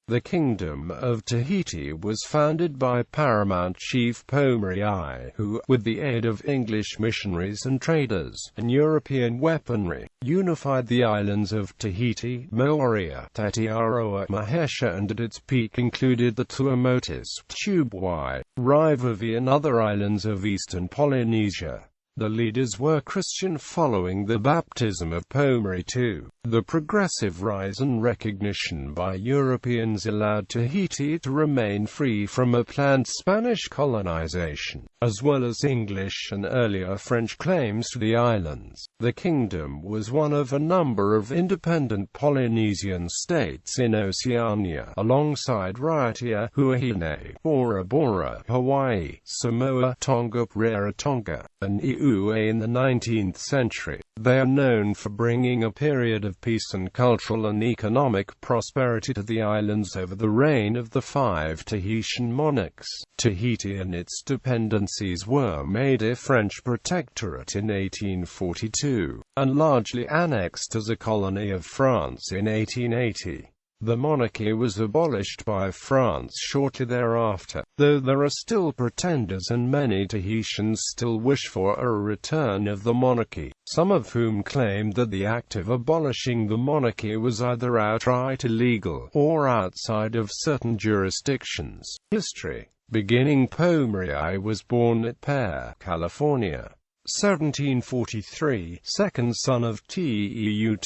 The Kingdom of Tahiti was founded by paramount chief Pōmare I, who, with the aid of English missionaries and traders, and European weaponry, unified the islands of Tahiti, Moʻorea, Tetiaroa, Mehetia, and at its peak included the Tuamotus, Tubuai, Raivavae and other islands of eastern Polynesia. The leaders were Christian following the baptism of Pomare II. The progressive rise and recognition by Europeans allowed Tahiti to remain free from a planned Spanish colonization, as well as English and earlier French claims to the islands. The kingdom was one of a number of independent Polynesian states in Oceania, alongside Raiatea, Huahine, Bora Bora, Hawaii, Samoa, Tonga, Rarotonga, and Niue in the 19th century. They are known for bringing a period of peace and cultural and economic prosperity to the islands over the reign of the 5 Tahitian monarchs. Tahiti and its dependencies were made a French protectorate in 1842, and largely annexed as a colony of France in 1880. The monarchy was abolished by France shortly thereafter, though there are still pretenders and many Tahitians still wish for a return of the monarchy, some of whom claim that the act of abolishing the monarchy was either outright illegal, or outside of certain jurisdictions. History. Beginning Pōmare I was born at Pear, California. 1743, second son of Tetiaroa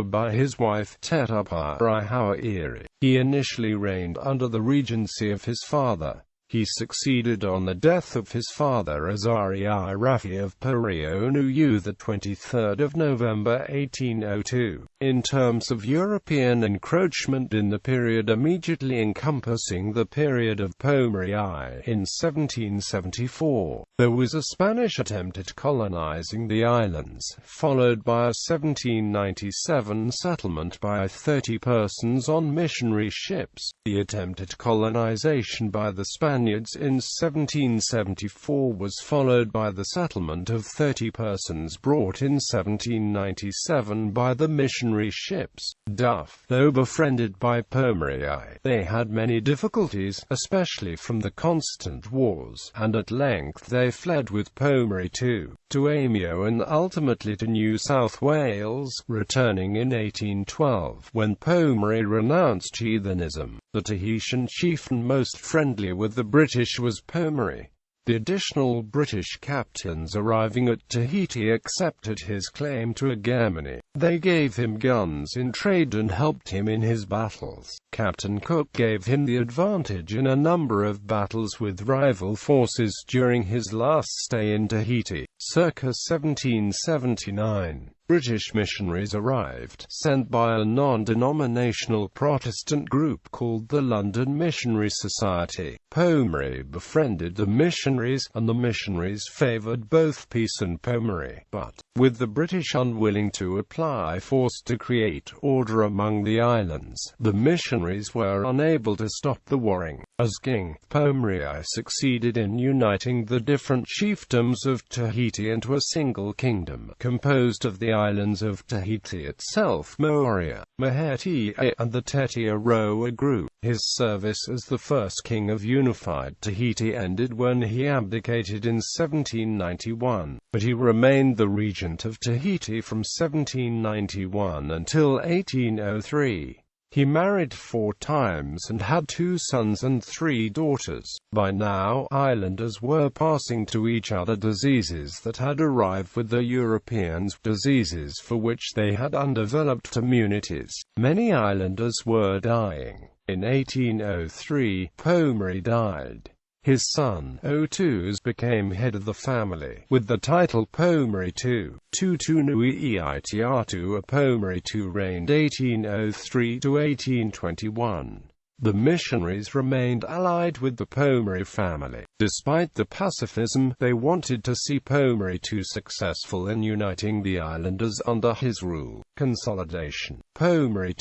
by his wife Tetiaroa. He initially reigned under the regency of his father. He succeeded on the death of his father as Raivavae of Rarotonga the 23rd of November 1802. In terms of European encroachment in the period immediately encompassing the period of Pōmare I, in 1774, there was a Spanish attempt at colonizing the islands, followed by a 1797 settlement by 30 persons on missionary ships. The attempt at colonization by the Spaniards in 1774 was followed by the settlement of 30 persons brought in 1797 by the missionary ships. Though befriended by Pōmare I, they had many difficulties, especially from the constant wars, and at length they fled with Pōmare II to Amio and ultimately to New South Wales, returning in 1812, when Pōmare renounced heathenism. The Tahitian chieftain most friendly with the British was Pōmare. The additional British captains arriving at Tahiti accepted his claim to hegemony. They gave him guns in trade and helped him in his battles. Captain Cook gave him the advantage in a number of battles with rival forces during his last stay in Tahiti, circa 1779. British missionaries arrived, sent by a non-denominational Protestant group called the London Missionary Society. Pōmare befriended the missionaries, and the missionaries favoured both peace and Pōmare, but, with the British unwilling to apply force to create order among the islands, the missionaries were unable to stop the warring. As king, Pōmare I succeeded in uniting the different chiefdoms of Tahiti into a single kingdom, composed of the islands of Tahiti itself, Moʻorea, Mehetia, and the Tetiaroa group. His service as the first king of unified Tahiti ended when he abdicated in 1791, but he remained the regent of Tahiti from 1791 until 1803. He married 4 times and had 2 sons and 3 daughters. By now, islanders were passing to each other diseases that had arrived with the Europeans, diseases for which they had undeveloped immunities. Many islanders were dying. In 1803, Pōmare died. His son, Otus, became head of the family, with the title Pomare II. Pomare II reigned 1803 to 1821. The missionaries remained allied with the Pomare family. Despite the pacifism, they wanted to see Pomare II successful in uniting the islanders under his rule. Consolidation. Pomare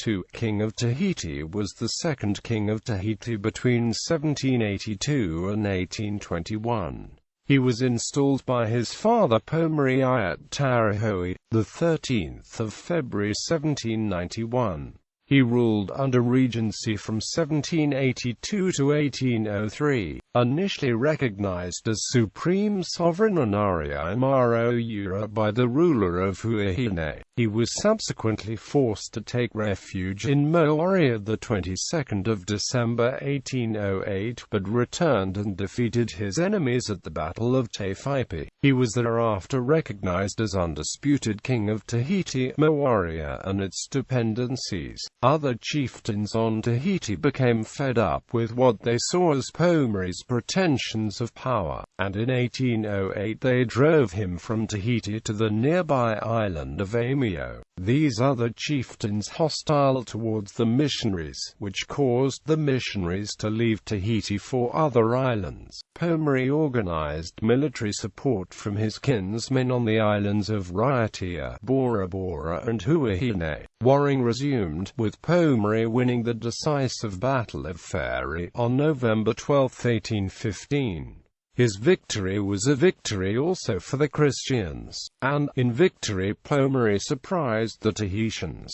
II, King of Tahiti, was the second king of Tahiti between 1782 and 1821. He was installed by his father Pomare I at Tauranga, the 13th of February 1791. He ruled under regency from 1782 to 1803, initially recognized as supreme sovereign honoria Moʻorea by the ruler of Huahine. He was subsequently forced to take refuge in Moʻorea the 22nd of December 1808, but returned and defeated his enemies at the Battle of Tahiti. He was thereafter recognized as undisputed king of Tahiti, Moʻorea and its dependencies. Other chieftains on Tahiti became fed up with what they saw as Pōmare's pretensions of power, and in 1808 they drove him from Tahiti to the nearby island of Amio. These other chieftains hostile towards the missionaries, which caused the missionaries to leave Tahiti for other islands. Pomare organized military support from his kinsmen on the islands of Raiatea, Bora Bora and Huahine. Warring resumed, with Pomare winning the decisive Battle of Fairy on November 12, 1815. His victory was a victory also for the Christians, and, in victory, Pomare surprised the Tahitians.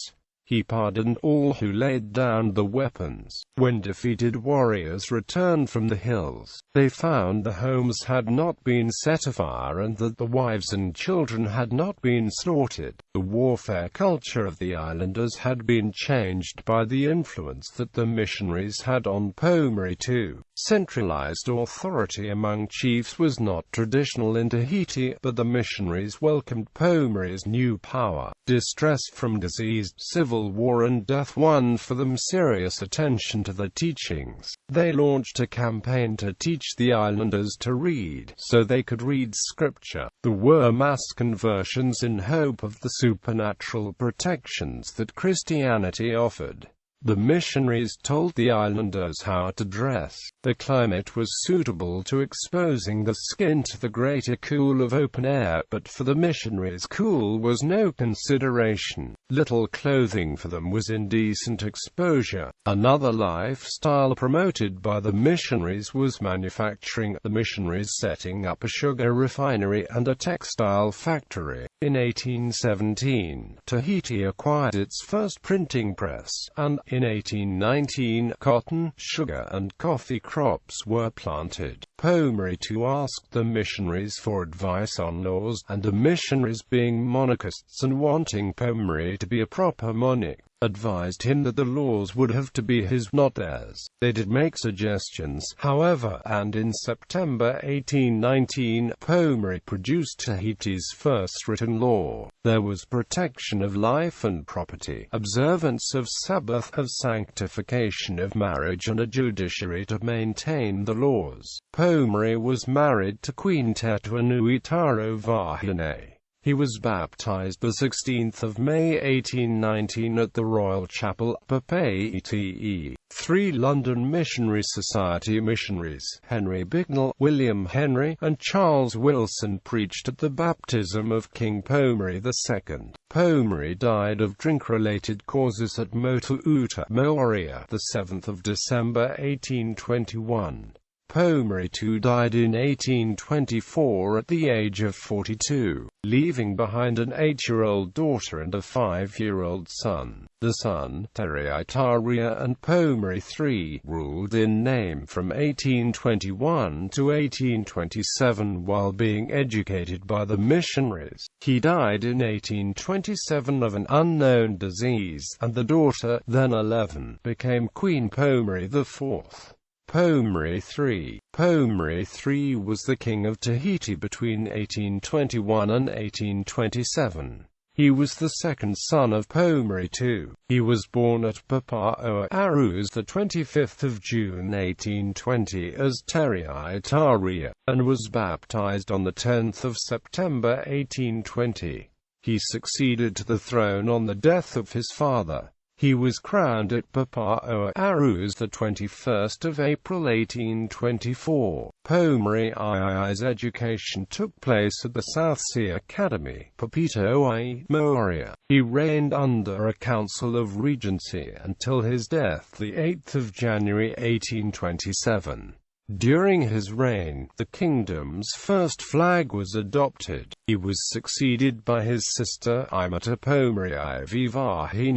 He pardoned all who laid down the weapons. When defeated warriors returned from the hills, they found the homes had not been set afire and that the wives and children had not been slaughtered. The warfare culture of the islanders had been changed by the influence that the missionaries had on Pomare II. Centralized authority among chiefs was not traditional in Tahiti, but the missionaries welcomed Pomare's new power. Distress from disease, civil war and death won for them serious attention to the teachings. They launched a campaign to teach the islanders to read, so they could read scripture. There were mass conversions in hope of the supernatural protections that Christianity offered. The missionaries told the islanders how to dress. The climate was suitable to exposing the skin to the greater cool of open air, but for the missionaries cool was no consideration. Little clothing for them was indecent exposure. Another lifestyle promoted by the missionaries was manufacturing, the missionaries setting up a sugar refinery and a textile factory. In 1817, Tahiti acquired its first printing press, and, in 1819, cotton, sugar and coffee crops were planted. Pomare II asked the missionaries for advice on laws, and the missionaries, being monarchists and wanting Pomare to be a proper monarch, advised him that the laws would have to be his, not theirs. They did make suggestions, however, and in September 1819, Pomare produced Tahiti's first written law. There was protection of life and property, observance of Sabbath, of sanctification of marriage, and a judiciary to maintain the laws. Pomare was married to Queen Tetiaroa Taro Huahine. He was baptized the 16th of May 1819 at the Royal Chapel, Pōmare I. 3 London Missionary Society missionaries, Henry Bicknell, William Henry, and Charles Wilson, preached at the baptism of King Pomare II. Pomare died of drink-related causes at Moʻorea, the 7th of December 1821. Pomare II died in 1824 at the age of 42, leaving behind an 8-year-old daughter and a 5-year-old son. The son, Raiatea and Pomare III, ruled in name from 1821 to 1827 while being educated by the missionaries. He died in 1827 of an unknown disease, and the daughter, then 11, became Queen Pomare IV. Pomare III. Pomare III was the king of Tahiti between 1821 and 1827. He was the second son of Pomare II. He was born at Pōmare the 25th of June 1820 as Raiatea, and was baptized on the 10th of September 1820. He succeeded to the throne on the death of his father. He was crowned at Pōmare the 21st of April 1824. Pomare I's education took place at the South Sea Academy, Tubuai, Moʻorea. He reigned under a council of regency until his death the 8th of January 1827. During his reign, the kingdom's first flag was adopted. He was succeeded by his sister Imata Pōmare I Huahine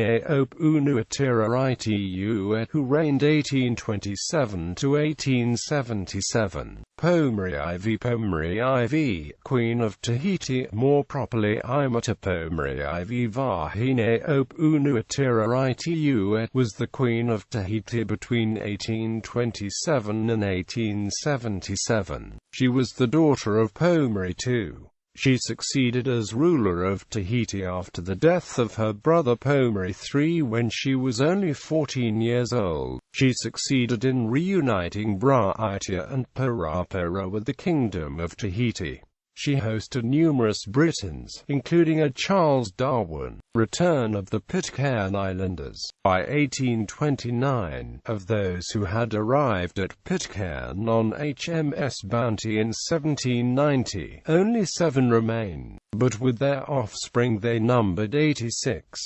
Tetiaroa, who reigned 1827 to 1877. Pomare I, Queen of Tahiti, more properly Imata Pōmare I Huahine was the Queen of Tahiti between 1827 and 1877. She was the daughter of Pomare II. She succeeded as ruler of Tahiti after the death of her brother Pomare III when she was only 14 years old. She succeeded in reuniting Raiatea and Bora Bora with the Kingdom of Tahiti. She hosted numerous Britons, including a Charles Darwin return of the Pitcairn Islanders. By 1829, of those who had arrived at Pitcairn on HMS Bounty in 1790, only 7 remained, but with their offspring they numbered 86.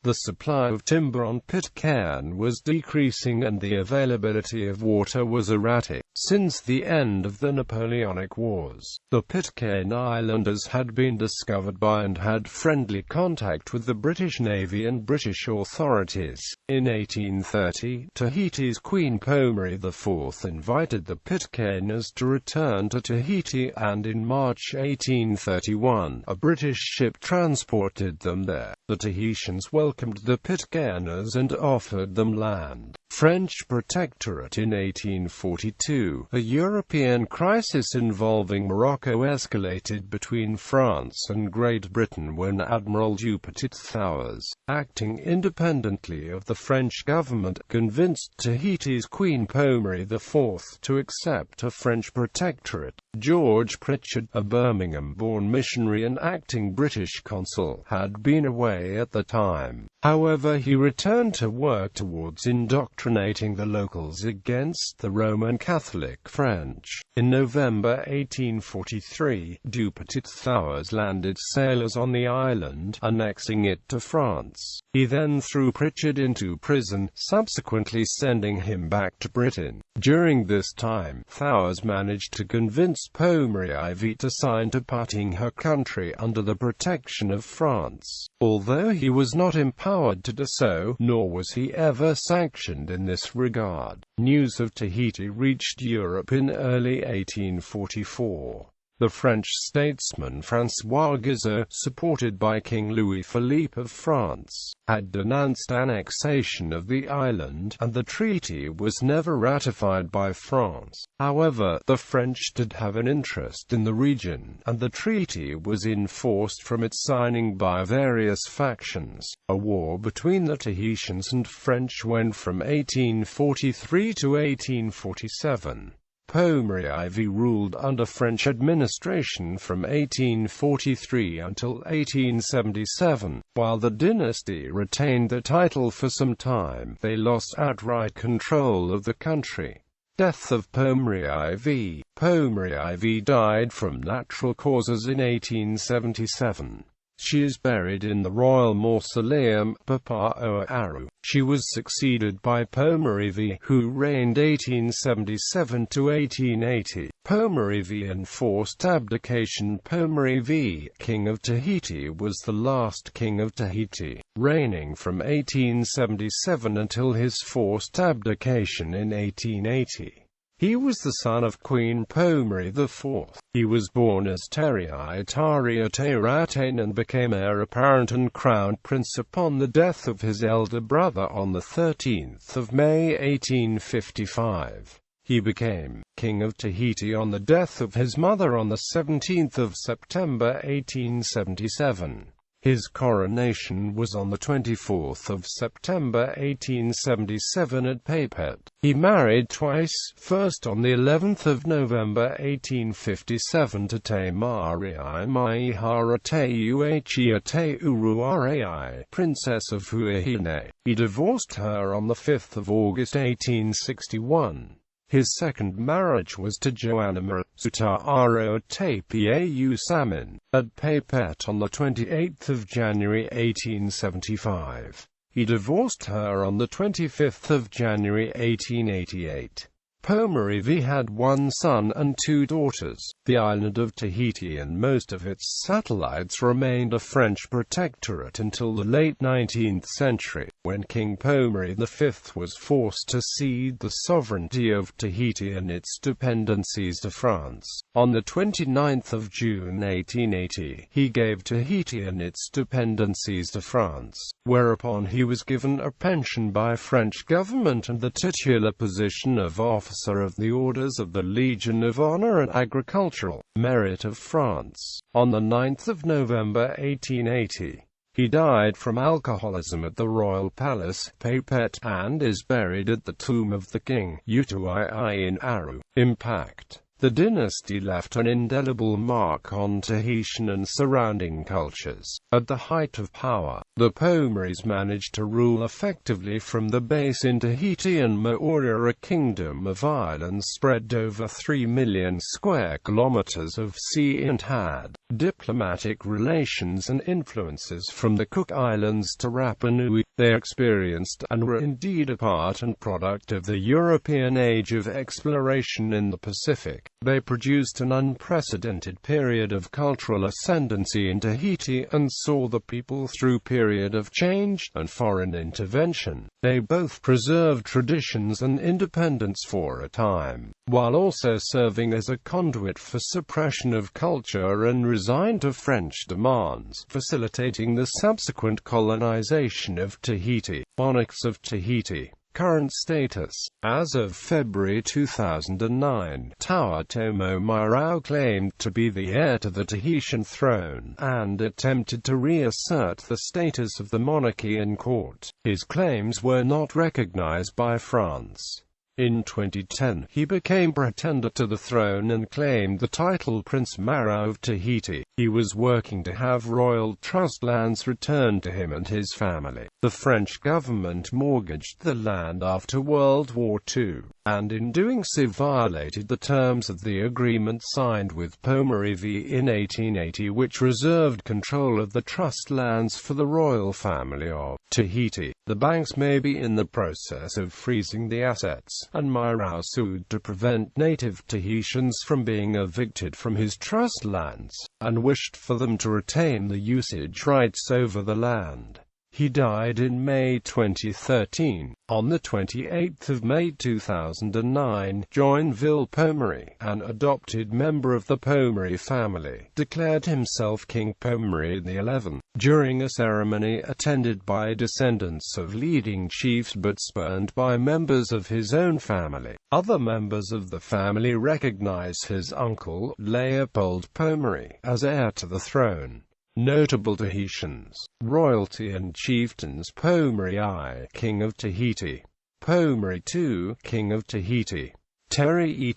The supply of timber on Pitcairn was decreasing and the availability of water was erratic. Since the end of the Napoleonic Wars, the Pitcairn Islanders had been discovered by and had friendly contact with the British Navy and British authorities. In 1830, Tahiti's Queen Pomare IV invited the Pitcairners to return to Tahiti, and in March 1831, a British ship transported them there. The Tahitians welcomed the Pitcairners and offered them land. French Protectorate. In 1842, a European crisis involving Morocco escalated between France and Great Britain when Admiral Tuamotus, acting independently of the French government, convinced Tahiti's Queen Pomare IV to accept a French protectorate. George Pritchard, a Birmingham-born missionary and acting British consul, had been away at the time. However, he returned to work towards indoctrinating the locals against the Roman Catholic French. In November 1843, Tuamotus landed sailors on the island, annexing it to France. He then threw Pritchard into prison, subsequently sending him back to Britain. During this time, Thouars managed to convince Pomare IV to sign departing her country under the protection of France. Although he was not empowered to do so, nor was he ever sanctioned in this regard. News of Tahiti reached Europe in early 1844. The French statesman François Guizot, supported by King Louis-Philippe of France, had denounced annexation of the island, and the treaty was never ratified by France. However, the French did have an interest in the region, and the treaty was enforced from its signing by various factions. A war between the Tahitians and French went from 1843 to 1847. Pomare IV ruled under French administration from 1843 until 1877. While the dynasty retained the title for some time, they lost outright control of the country. Death of Pomare IV. Pomare IV died from natural causes in 1877. She is buried in the Royal Mausoleum, Papa'o'aru. She was succeeded by Pomare V, who reigned 1877 to 1880. Pomare V enforced abdication. Pomare V, King of Tahiti, was the last king of Tahiti, reigning from 1877 until his forced abdication in 1880. He was the son of Queen Pomare IV. He was born as Raiatea and became heir apparent and crown prince upon the death of his elder brother on 13 May 1855. He became King of Tahiti on the death of his mother on 17 September 1877. His coronation was on 24 September 1877 at Papeete. He married twice, first on the 11th of November 1857 to Te Maari I Maihara Te Uachia Te Uruarai, Princess of Huahine. He divorced her on 5 August 1861. His second marriage was to Joanna Sutaro Te Pau Salmon, at Papeete on 28 January 1875. He divorced her on 25 January 1888. Pōmare I had one son and two daughters. The island of Tahiti and most of its satellites remained a French protectorate until the late 19th century, when King Pomare V was forced to cede the sovereignty of Tahiti and its dependencies to France. On the 29th of June 1880, he gave Tahiti and its dependencies to France, whereupon he was given a pension by French government and the titular position of officer of the Orders of the Legion of Honor and Agricultural Merit of France. On the 9th of November 1880, he died from alcoholism at the Royal Palace, Papet, and is buried at the tomb of the king, Tubuai in Aru. Impact. The dynasty left an indelible mark on Tahitian and surrounding cultures. At the height of power, the Pomares managed to rule effectively from the base in Tahiti and Moʻorea, a kingdom of islands spread over 3 million square kilometers of sea, and had diplomatic relations and influences from the Cook Islands to Rapa Nui. They experienced, and were indeed a part and product of, the European age of exploration in the Pacific. They produced an unprecedented period of cultural ascendancy in Tahiti, and saw the people through period of change and foreign intervention. They both preserved traditions and independence for a time, while also serving as a conduit for suppression of culture and resigned to French demands, facilitating the subsequent colonization of Tahiti. Monarchs of Tahiti. Current status. As of February 2009, Tuamotus claimed to be the heir to the Tahitian throne, and attempted to reassert the status of the monarchy in court. His claims were not recognized by France. In 2010, he became pretender to the throne and claimed the title Prince Mara of Tahiti. He was working to have royal trust lands returned to him and his family. The French government mortgaged the land after World War II, and in doing so violated the terms of the agreement signed with Pomare I in 1880, which reserved control of the trust lands for the royal family of Tahiti. The banks may be in the process of freezing the assets, and Mara sued to prevent native Tahitians from being evicted from his trust lands, and wished for them to retain the usage rights over the land. He died in May 2013. On the 28th of May 2009, Joinville Pomare, an adopted member of the Pomare family, declared himself King Pomare XI, during a ceremony attended by descendants of leading chiefs but spurned by members of his own family. Other members of the family recognize his uncle, Leopold Pomare, as heir to the throne. Notable Tahitians. Royalty and chieftains. Pōmare I, King of Tahiti. Pomare II, King of Tahiti. Tetiaroa,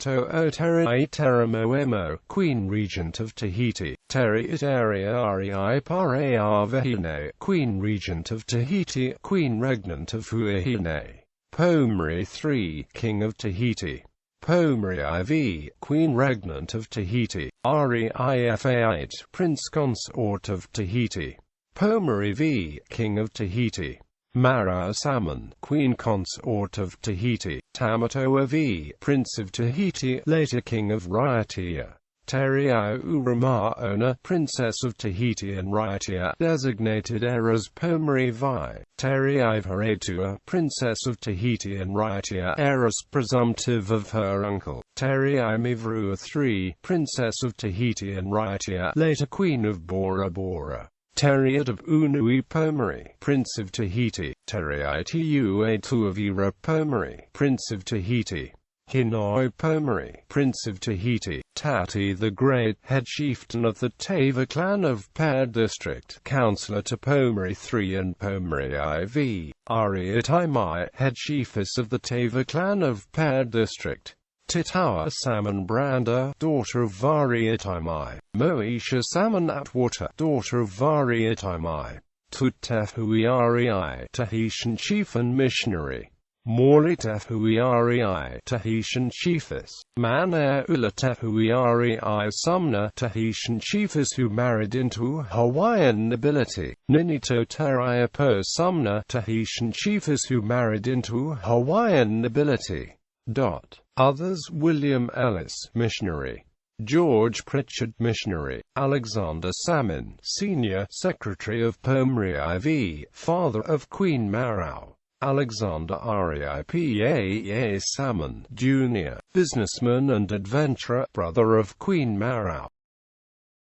Queen Regent of Tahiti. Raiatea Raivavae, Queen Regent of Tahiti, Queen Regnant of Huahine. Pomare III, King of Tahiti. Pomare IV, Queen Regnant of Tahiti. Raiatea, Prince Consort of Tahiti. Pomare V, King of Tahiti. Mara Salmon, Queen Consort of Tahiti. Tamatoa V, Prince of Tahiti, later King of Raiatea. Teriauramaona, Princess of Tahiti and Raiatea, designated heir as Pomare VI. Teriaivaretua, Princess of Tahiti and Raiatea, heiress presumptive of her uncle. Teriaimivrua III, Princess of Tahiti and Raiatea, later Queen of Bora Bora. Teriat of Unui Pomare, Prince of Tahiti. Teriaituatuavira Pomare, Prince of Tahiti. Hinoi Pomare, Prince of Tahiti. Tati the Great, head chieftain of the Teva clan of Their district, councillor to Pomare III and Pomare IV. Raiatea, head chiefess of the Teva clan of Their district. Titawa Salmon Branda, daughter of Raiatea. Moesha Salmon Atwater, daughter of Raiatea. Tutehuiari, Tahitian chief and missionary. Morley Tehuiari, Tahitian chiefess. Manaula Tehuiari Sumner, Tahitian chiefess who married into Hawaiian nobility. Ninito Teraiapo Sumner, Tahitian chiefess who married into Hawaiian nobility. Others: William Ellis, missionary; George Pritchard, missionary; Alexander Salmon, Senior Secretary of Pōmare I, father of Queen Marau; Alexander Raiatea Salmon, Jr., businessman and adventurer, brother of Queen Marau;